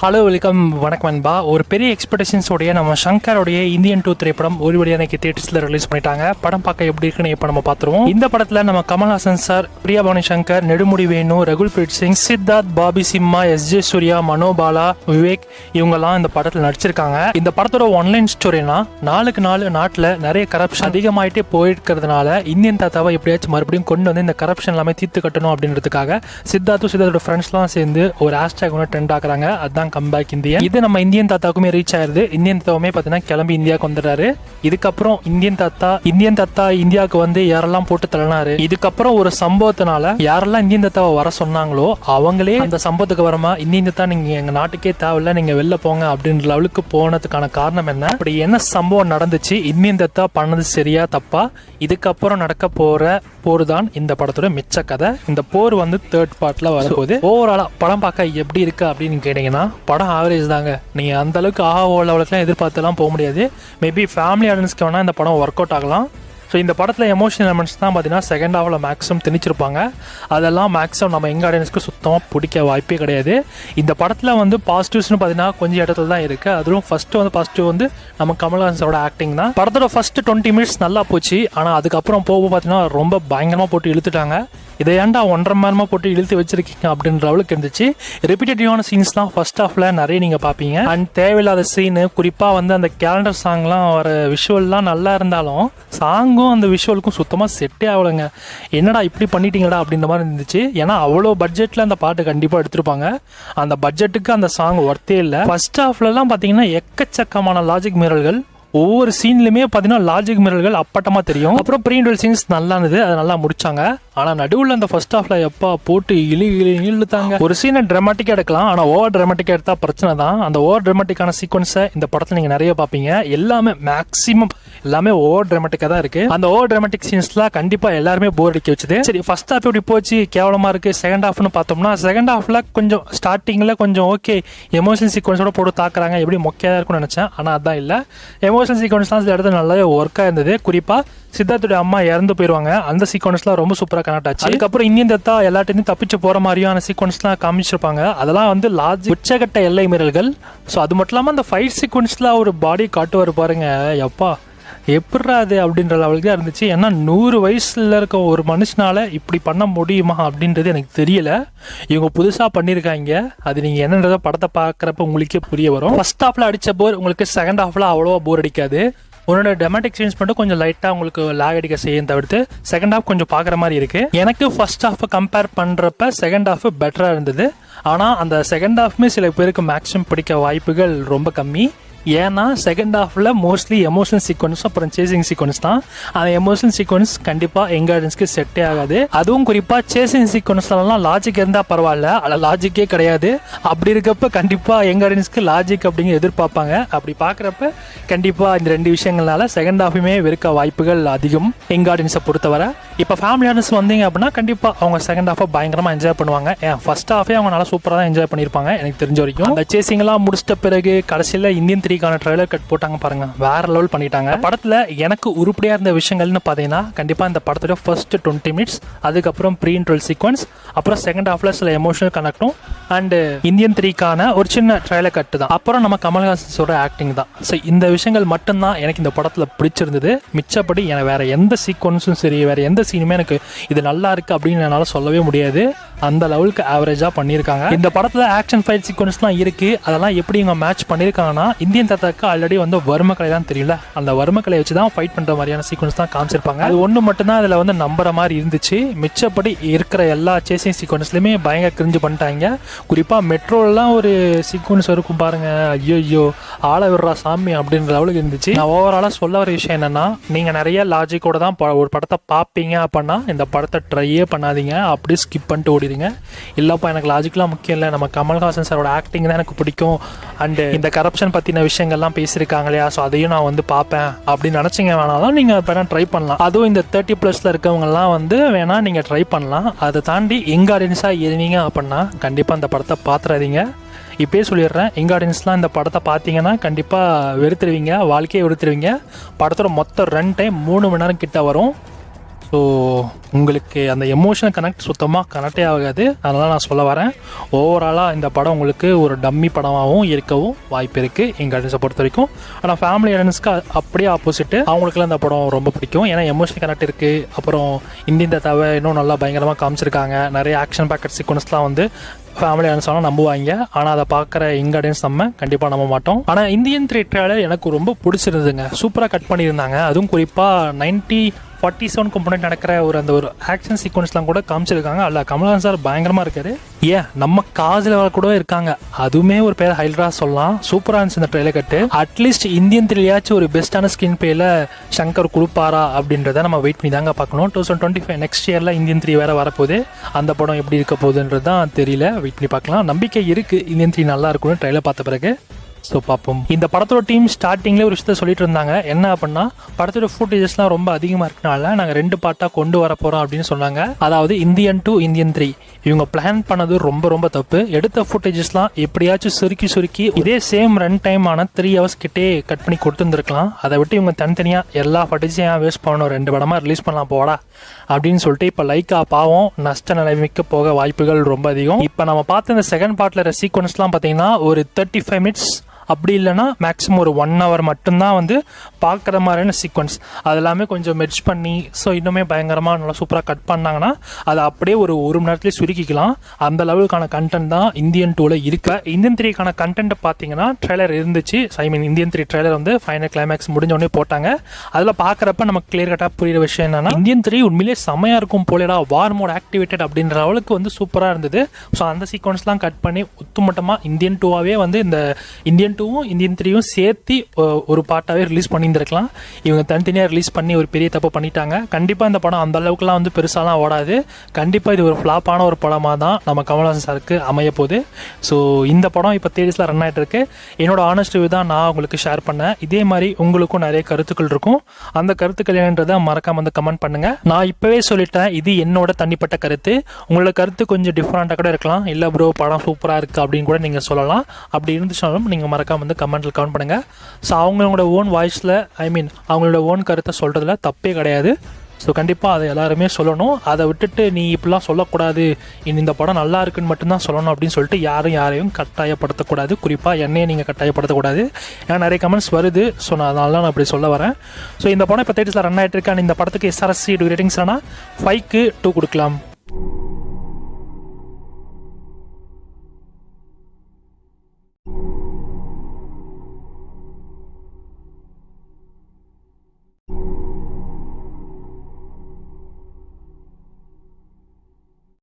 Hello welcome வணக்கம் அன்பா. ஒரு பெரிய எக்ஸ்பெக்டேஷன்ஸோடைய நம்ம சங்கரோடைய இந்தியன் 2 திரைப்படம் ஒரு வழியாக இன்னைக்கு தியேட்டர்ஸில் ரிலீஸ் பண்ணிட்டாங்க. படம் பார்க்க எப்படி இருக்குன்னு இப்போ நம்ம பார்த்துருவோம். இந்த படத்தில் நம்ம கமல்ஹாசன் சார், பிரியா பவானி சங்கர், நெடுமுடி வேணு, ரகுல் பிரீத் சிங், சித்தார்த், பாபி சிம்மா, எஸ்.ஜே. சூர்யா, மனோபாலா, விவேக் இவங்கெல்லாம் இந்த படத்தில் நடிச்சிருக்காங்க. இந்த படத்தோட ஒன்லைன் ஸ்டோரினா, நாளுக்கு நாள் நாட்டில் நிறைய கரப்ஷன் அதிகமாயிட்டே போயிருக்கிறதுனால இந்தியன் தாத்தாவை எப்படியாச்சும் மறுபடியும் கொண்டு வந்து இந்த கரப்ஷன் எல்லாமே தீர்த்து கட்டணும் அப்படின்றதுக்காக சித்தார்த்தோட ஃப்ரெண்ட்ஸ்லாம் சேர்ந்து ஒரு ஹேஷ்டேக் ஒன்று ட்ரெண்ட் ஆக்குறாங்க. அதுதான் கம்பேக் இந்தியா. இது நம்ம இந்தியன் தாத்தாக்குமே ரீச் ஆயிருது. இந்தியன் தாத்தாவுமே பார்த்தீங்கன்னா கிளம்பி இந்தியாவுக்கு வந்துடுறாரு. இதுக்கப்புறம் இந்தியன் தாத்தா இந்தியாவுக்கு வந்து யாரெல்லாம் போட்டு தள்ளினாரு. இதுக்கப்புறம் ஒரு சம்பவத்தினால யாரெல்லாம் இந்தியன் தாத்தாவை வர சொன்னாங்களோ அவங்களே அந்த சம்பவத்துக்கு வரமா இந்தியன் தாத்தா நீங்க எங்க நாட்டுக்கே தேவையில்ல, நீங்க வெளில போங்க அப்படின்ற லெவலுக்கு போனதுக்கான காரணம் என்ன, அப்படி என்ன சம்பவம் நடந்துச்சு, இந்தியன் தாத்தா பண்ணது சரியா தப்பா, இதுக்கப்புறம் நடக்க போற போர் தான் இந்த படத்தோட மிச்ச கதை. இந்த போர் வந்து தேர்ட் பார்ட்ல வரும்போது ஓவராலா படம் பார்க்க எப்படி இருக்கு அப்படின்னு கேட்டீங்கன்னா, படம் ஆவரேஜ் தாங்க. நீங்க அந்த அளவுக்கு லெவலுக்குலாம் எதிர்பார்த்துலாம் போக முடியாது. மேபி ஃபேமிலி ஆடியன்ஸ்க்கு வேணா இந்த படம் ஒர்க் அவுட் ஆகலாம். ஸோ இந்த படத்தில் எமோஷனல் எலிமெண்ட்ஸ் தான் பார்த்தீங்கன்னா செகண்ட் ஹாஃபில் மேக்ஸிமம் திணிச்சிருப்பாங்க. அதெல்லாம் மேக்ஸிமம் நம்ம எங்கள் ஆடியன்ஸ்க்கு சுத்தமாக பிடிக்க வாய்ப்பே கிடையாது. இந்த படத்தில் வந்து பாசிட்டிவ்ஸ்னு பார்த்தீங்கன்னா கொஞ்சம் இடத்துல தான் இருக்குது. அதுவும் ஃபஸ்ட்டு வந்து பாசிட்டிவ் வந்து நம்ம கமல்ஹாசனோட ஆக்டிங் தான். படத்தோட ஃபஸ்ட்டு 20 மினிட்ஸ் நல்லா போச்சு. ஆனால் அதுக்கப்புறம் போக பார்த்தீங்கன்னா ரொம்ப பயங்கரமாக போட்டு இழுத்துட்டாங்க. இதை ஏன்டா 1.5 மணி நேரமாக போட்டு இழுத்து வச்சிருக்கீங்க அப்படின்ற அளவுக்கு இருந்துச்சு. ரிப்பீட்டேட்டிவான சீன்ஸ்லாம் ஃபர்ஸ்ட் ஹாஃபில் நிறைய நீங்கள் பார்ப்பீங்க. அண்ட் தேவையில்லாத சீனு, குறிப்பாக வந்து அந்த கேலண்டர் சாங்லாம் வர விஷுவல்லாம் நல்லா இருந்தாலும் சாங்கும் அந்த விஷுவலுக்கும் சுத்தமாக செட்டே ஆகலைங்க. என்னடா இப்படி பண்ணிட்டீங்கடா அப்படின்ற மாதிரி இருந்துச்சு. ஏன்னா அவ்வளோ பட்ஜெட்டில் அந்த பாட்டு கண்டிப்பாக எடுத்திருப்பாங்க. அந்த பட்ஜெட்டுக்கு அந்த சாங் ஒர்த்தே இல்லை. ஃபர்ஸ்ட் ஹாஃப்லலாம் பார்த்தீங்கன்னா எக்கச்சக்கமான லாஜிக் மீறல்கள், ஒவ்வொரு சீன்லையுமே பார்த்தீங்கன்னா லாஜிக் மிரல்கள் அப்பட்டமாக தெரியும். அப்புறம் ப்ரீண்டல் சீன்ஸ் நல்லா இருந்தது, அதை நல்லா முடிச்சாங்க. ஆனால் நடுவில் அந்த ஃபர்ஸ்ட் ஹாஃப்ல எப்பா போட்டு இழுத்தாங்க. ஒரு சீனை ட்ராமாட்டிக்காக எடுக்கலாம், ஆனால் ஓவர் ட்ராமாட்டிக்காக எடுத்தால் பிரச்சனை தான். அந்த ஓவர் ட்ராமாட்டிக்கான சீக்வன்ஸை இந்த படத்தில் நீங்கள் நிறைய பார்ப்பீங்க. எல்லாமே மேக்ஸிமம் எல்லாமே ஓவர் ட்ராமாட்டிக்காக தான் இருக்கு. அந்த ஓவர் ட்ராமாட்டிக் சீன்ஸ்லாம் கண்டிப்பாக எல்லாருமே போர் அடிக்க வச்சுது. சரி, ஃபர்ஸ்ட் ஹாஃப் இப்படி போச்சு, கேவலமாக இருக்கு. செகண்ட் ஹாஃப்னு பார்த்தோம்னா, செகண்ட் ஹாஃப்ல கொஞ்சம் ஸ்டார்டிங்கில் கொஞ்சம் ஓகே எமோஷனல் சீக்வன்ஸோட போட்டு தாக்குறாங்க, எப்படி மொக்கையாக இருக்கும்னு நினச்சேன். ஆனால் அதான் இல்லை. எமோஷனல் சீக்வன்ஸ்லாம் சில இடத்துல நல்லாவே ஒர்க்காக இருந்தது. குறிப்பாக சித்தார்த்தோட அம்மா இறந்து போயிடுவாங்க, அந்த சீக்வன்ஸ்லாம் ரொம்ப சூப்பராக கனெக்ட் ஆச்சு. அதுக்கப்புறம் இந்தியன் தாத்தா எல்லாத்தையும் தப்பிச்சு போகிற மாதிரியான சீக்வன்ஸ்லாம் காமிச்சிருப்பாங்க. அதெல்லாம் வந்து லாஜிக் உச்சகட்ட எல்லை மீறல்கள். ஸோ அது மட்டும் இல்லாமல் அந்த ஃபைட் சீக்வன்ஸில் ஒரு பாடி காட்டுவார் பாருங்க, எப்பா எப்படா அது அப்படின்ற லெவலுக்கு தான் இருந்துச்சு. ஏன்னா 100 வயசுல இருக்க ஒரு மனுஷனால இப்படி பண்ண முடியுமா அப்படின்றது எனக்கு தெரியல. இவங்க புதுசாக பண்ணியிருக்காங்க. அது நீங்கள் என்னன்றத படத்தை பார்க்குறப்ப உங்களுக்கே புரிய வரும். ஃபர்ஸ்ட் ஹாஃபில் அடித்த போர் உங்களுக்கு செகண்ட் ஹாஃபில் அவ்வளோவா போர் அடிக்காது. உன்னோட டெமேட்டிக் சீன்ஸ் மட்டும் கொஞ்சம் லைட்டாக உங்களுக்கு லாக் அடிக்க செய்யும் தவிர்த்து செகண்ட் ஹாஃப் கொஞ்சம் பார்க்குற மாதிரி இருக்குது. எனக்கு ஃபர்ஸ்ட் ஹாஃபை கம்பேர் பண்ணுறப்ப செகண்ட் ஹாஃப் பெட்டராக இருந்தது. ஆனால் அந்த செகண்ட் ஹாஃப்மே சில பேருக்கு மேக்ஸிமம் பிடிக்க வாய்ப்புகள் ரொம்ப கம்மி. ஏன்னா செகண்ட் ஹாஃபில் மோஸ்ட்லி எமோஷனல் சீக்வன்ஸ் அப்புறம் சேசிங் சீக்வன்ஸ் தான். அந்த எமோஷனல் சீக்வன்ஸ் கண்டிப்பாக எங்கள் ஆடியன்ஸ்க்கு செட்டே ஆகாது. அதுவும் குறிப்பாக சேசிங் சீக்வன்ஸ்லாம் லாஜிக் இருந்தால் பரவாயில்ல, அதில் லாஜிக்கே கிடையாது. அப்படி இருக்கப்ப கண்டிப்பாக எங்கள் ஆடியன்ஸ்க்கு லாஜிக் அப்படிங்கிற எதிர்பார்ப்பாங்க. அப்படி பார்க்குறப்ப கண்டிப்பாக இந்த 2 விஷயங்கள்னால செகண்ட் ஹாஃபுமே வெறுக்க வாய்ப்புகள் அதிகம் எங்கள் ஆடியன்ஸை பொறுத்தவரை. இப்போ ஃபேமிலி ஆடியன்ஸ் வந்தீங்க அப்படின்னா கண்டிப்பாக அவங்க செகண்ட் ஹாஃபை பயங்கரமாக என்ஜாய் பண்ணுவாங்க. ஃபர்ஸ்ட் ஹாஃபே அவங்க நல்லா சூப்பராக தான் என்ஜாய் பண்ணியிருப்பாங்க எனக்கு தெரிஞ்ச வரைக்கும். அந்த சேசிங்லாம் முடிச்சிட்ட பிறகு கடைசியில் இந்தியன் 3க்கான ட்ரைலர் கட் போட்டாங்க பாருங்க, வேற லெவல் பண்ணிட்டாங்க. படத்துல எனக்கு உருப்படியா இருந்த விஷயங்கள்னு பாத்தீங்கன்னா கண்டிப்பா இந்த படத்தோட ஃபர்ஸ்ட் 20 மினிட்ஸ், அதுக்கப்புறம் ப்ரீ இன்ட்ரோல் சீக்வன்ஸ், அப்புறம் செகண்ட் ஹாஃப்ல சில எமோஷனல் கனெக்டும் அண்ட் இந்தியன் 3க்கான ஒரு சின்ன ட்ரைலர் கட் தான். அப்புறம் நம்ம கமல்ஹாசனோட ஆக்டிங் தான். ஸோ இந்த விஷயங்கள் மட்டும்தான் எனக்கு இந்த படத்துல பிடிச்சிருந்தது. மிச்சப்படி எனக்கு வேற எந்த சீக்வன்ஸும் சரி, வேற எந்த சீனுமே எனக்கு இது நல்லா இருக்கு அப்படின்னு என்னால சொல்லவே முடியாது. அந்த லெவலுக்கு ஆவரேஜா பண்ணியிருக்காங்க. இந்த படத்துல ஆக்ஷன் ஃபைட் சீக்வன்ஸ்லாம் இருக்கு. அதெல்லாம் எப்படி இவங்க மேட்ச் பண்ணியிருக்காங்கன்னா, இந்தியன் தாத்தாக்கு ஆல்ரெடி வந்து வர்மக்கலை தான் தெரியல, அந்த வர்மக்கலையை வச்சு தான் ஃபைட் பண்ற மாதிரியான சீக்வன்ஸ் தான் காமிச்சிருப்பாங்க. அது ஒன்று மட்டும்தான் அதில் வந்து நம்புற மாதிரி இருந்துச்சு. மிச்சப்படி இருக்கிற எல்லா சேசிங் சீக்வன்ஸ்லையுமே பயங்கர கிரிஞ்சு பண்ணிட்டாங்க. குறிப்பாக மெட்ரோலாம் ஒரு சீக்வன்ஸ் இருக்கும் பாருங்க, ஐயோ ஆள விடுறா சாமி அப்படின்ற லெவலுக்கு இருந்துச்சு. நான் ஓவராலாக சொல்ல வர விஷயம் என்னன்னா, நீங்கள் நிறைய லாஜிக்கோட தான் ஒரு படத்தை பார்ப்பீங்க அப்படின்னா இந்த படத்தை ட்ரையே பண்ணாதீங்க, அப்படியே ஸ்கிப் பண்ணிட்டு ஓடிடுங்க. இல்லப்பா எனக்கு லாஜிக்லாம் முக்கியம் இல்லை, நம்ம கமல்ஹாசன் சாரோட ஆக்டிங் தான் எனக்கு பிடிக்கும், அண்ட் இந்த கரப்ஷன் பற்றின விஷயங்கள்லாம் பேசியிருக்காங்க இல்லையா, ஸோ அதையும் நான் வந்து பார்ப்பேன் அப்படின்னு நினச்சிங்க வேணாலும் நீங்கள் வேணா ட்ரை பண்ணலாம். அதுவும் இந்த 30+ இருக்கவங்கலாம் வந்து வேணா நீங்கள் ட்ரை பண்ணலாம். அதை தாண்டி எங்கள் ஆடியன்ஸாக இருந்தீங்க அப்படின்னா கண்டிப்பாக இந்த படத்தை பார்த்துறாதீங்க. இப்போயே சொல்லிடுறேன், எங்கள் ஆடியன்ஸ்லாம் இந்த படத்தை பார்த்தீங்கன்னா கண்டிப்பாக வெறுத்துருவீங்க, வாழ்க்கையை வெறுத்துருவீங்க. படத்தோட மொத்த ரன் டைம் 3 மணி நேரம் கிட்ட வரும். ஸோ உங்களுக்கு அந்த எமோஷனல் கனெக்ட் சுத்தமாக கனெக்டே ஆகாது. அதனால் நான் சொல்ல வரேன், ஓவராலாக இந்த படம் உங்களுக்கு ஒரு டம்மி படமாகவும் இருக்கவும் வாய்ப்பு இருக்குது எங்கள் ஆடியன்ஸை பொறுத்த வரைக்கும். ஆனால் ஃபேமிலி ஆடியன்ஸ்க்கு அப்படியே ஆப்போசிட்டு, அவங்களுக்குலாம் இந்த படம் ரொம்ப பிடிக்கும். ஏன்னா எமோஷனல் கனெக்ட் இருக்குது. அப்புறம் இந்தியன் தாத்தாவை இன்னும் நல்லா பயங்கரமாக காமிச்சிருக்காங்க. நிறைய ஆக்ஷன் பேக்கட் சீக்வன்ஸ்லாம் வந்து ஃபேமிலி ஆடியன்ஸ்லாம் நம்புவாங்க. ஆனால் அதை பார்க்குற எங்கள் ஆடியன்ஸ் நம்ம கண்டிப்பாக நம்ப மாட்டோம். ஆனால் இந்தியன் 3 ட்ரெய்லர் எனக்கு ரொம்ப பிடிச்சிருந்துங்க. சூப்பராக கட் பண்ணியிருந்தாங்க. அதுவும் குறிப்பாக 47 கம்பெனட் நடக்கிற அந்த ஒரு ஆக்ஷன் சீக்வன்ஸ்லாம் கூட காமிச்சிருக்காங்க. அல்ல கமல்ஹாசன் சார் பயங்கரமாக இருக்காரு. ஏன் நம்ம காஜில் கூட இருக்காங்க, அதுவுமே ஒரு பேர் ஹைல்ரா சொல்லலாம். சூப்பராக இருந்துச்சு இந்த ட்ரெயிலர் கட்டு. அட்லீஸ்ட் இந்தியன் 3 ஒரு பெஸ்ட்டான ஸ்கிரீன் பிளேல சங்கர் கொடுப்பாரா அப்படின்றத நம்ம வெயிட் பண்ணி தாங்க பார்க்கணும். 2025 நெக்ஸ்ட் இயரில் இந்தியன் 3 வேறு வரப்போகுது. அந்த படம் எப்படி இருக்க போகுதுன்றது தான் தெரியல, வெயிட் பண்ணி பார்க்கலாம். நம்பிக்கை இருக்குது இந்தியன் 3 நல்லா இருக்கும்னு ட்ரெயிலர் பார்த்த பிறகு. ஸோ பார்ப்போம். இந்த படத்தோட டீம் ஸ்டார்டிங்லேயே ஒரு விஷயத்த சொல்லிட்டு இருந்தாங்க. என்ன அப்படின்னா, படத்தோட ஃபுட்டேஜஸ்லாம் ரொம்ப அதிகமாக இருக்கனால நாங்கள் 2 பார்ட்டாக கொண்டு வர போகிறோம் அப்படின்னு சொன்னாங்க. அதாவது இந்தியன் 2, இந்தியன் 3. இவங்க பிளான் பண்ணது ரொம்ப தப்பு. எடுத்த ஃபுட்டேஜஸ்லாம் எப்படியாச்சும் சுருக்கி இதே சேம் ரன் டைம் ஆன 3 hours கிட்டே கட் பண்ணி கொடுத்துருந்துருக்கலாம். அதை விட்டு இவங்க தனித்தனியாக எல்லா ஃபுட்டேஜையும் வேஸ்ட் பண்ணணும், 2 படமாக ரிலீஸ் பண்ணலாம் போடா அப்படின்னு சொல்லிட்டு இப்போ லைக்கா பாவம் நஷ்ட நிலைமைக்கு போக வாய்ப்புகள் ரொம்ப அதிகம். இப்போ நம்ம பார்த்த இந்த செகண்ட் பார்ட்டில் சீக்வன்ஸ்லாம் பார்த்தீங்கன்னா ஒரு 35 minutes, அப்படி இல்லைனா மேக்ஸிமம் ஒரு 1 hour மட்டும்தான் வந்து பார்க்குற மாதிரியான சீக்வன்ஸ். அதெல்லாமே கொஞ்சம் மெர்ஜ் பண்ணி ஸோ இன்னுமே பயங்கரமாக நல்லா சூப்பராக கட் பண்ணாங்கன்னா அதை அப்படியே ஒரு மணி நேரத்துலேயே சுருக்கிக்கலாம். அந்த லெவலுக்கான கண்டென்ட் தான் இந்தியன் 2ல இருக்கு. இந்தியன் 3க்கான கண்டென்ட் பார்த்தீங்கன்னா ட்ரெய்லர் இருந்துச்சு. இந்தியன் 3 ட்ரெய்லர் வந்து ஃபைனல் கிளைமேக்ஸ் முடிஞ்சோடனே போட்டாங்க. அதில் பார்க்குறப்ப நமக்கு கிளியர் கட்டாக புரியுற விஷயம் என்னன்னா, இந்தியன் 3 உண்மையிலே செமையாக இருக்கும் போலேடா, வார் மோட் ஆக்டிவேட்டட் அப்படின்ற அளவுக்கு வந்து சூப்பராக இருந்தது. ஸோ அந்த சீக்வன்ஸ்லாம் கட் பண்ணி ஒத்துமொட்டமாக இந்தியன் 2வாவே வந்து இந்த இந்தியன் 2வும் இந்தியன் 3யும் சேர்த்து ஒரு பார்ட்டாகவே ரிலீஸ் பண்ணியிருந்திருக்கலாம். இவங்க தனித்தனியாக ரிலீஸ் பண்ணி ஒரு பெரிய தப்பு பண்ணிட்டாங்க. கண்டிப்பாக இந்த படம் அந்த அளவுக்குலாம் வந்து பெருசாலாம் ஓடாது. கண்டிப்பாக இது ஒரு ஃப்ளாப்பான ஒரு படமாக தான் நம்ம கமல்ஹாசன் சாருக்கு அமைய போகுது. ஸோ இந்த படம் இப்போ தேடிஸில் ரன் ஆகிட்டு இருக்கு. என்னோட ஆனஸ்ட் ரிவ்யூ தான் நான் உங்களுக்கு ஷேர் பண்ணேன். இதே மாதிரி உங்களுக்கும் நிறைய கருத்துக்கள் இருக்கும். அந்த கருத்துக்கள் என்னன்றதை மறக்காம வந்து கமெண்ட் பண்ணுங்க. நான் இப்போவே சொல்லிட்டேன், இது என்னோட தனிப்பட்ட கருத்து. உங்களோட கருத்து கொஞ்சம் டிஃப்ரெண்ட்டாக கூட இருக்கலாம். இல்லை ப்ரோ படம் சூப்பராக இருக்குது அப்படின்னு கூட நீங்கள் சொல்லலாம். அப்படி இருந்துச்சாலும் நீங்கள் மறக்காம வந்து கமெண்ட்டில் கமெண்ட் பண்ணுங்கள். ஸோ அவங்களோட ஓன் வாய்ஸில் அவங்களோட ஓன் கருத்தை சொல்கிறதுல தப்பே கிடையாது. ஸோ கண்டிப்பாக அதை எல்லாருமே சொல்லணும். அதை விட்டுட்டு நீ இப்படிலாம் சொல்லக்கூடாது, இந்த படம் நல்லா இருக்குன்னு மட்டும்தான் சொல்லணும் அப்படின்னு சொல்லிட்டு யாரையும் கட்டாயப்படுத்தக்கூடாது. குறிப்பாக என்னையே நீங்கள் கட்டாயப்படுத்தக்கூடாது. ஏன்னா நிறைய கமெண்ட்ஸ் வருது. ஸோ நான் அதனால தான் நான் அப்படி சொல்ல வரேன். ஸோ இந்த படம் இப்போ தேட்டர்ஸில் ரன் ஆகிட்டு இருக்கேன். இந்த படத்துக்கு SRC ரேட்டிங்ஸ் 5க்கு 2 கொடுக்கலாம்.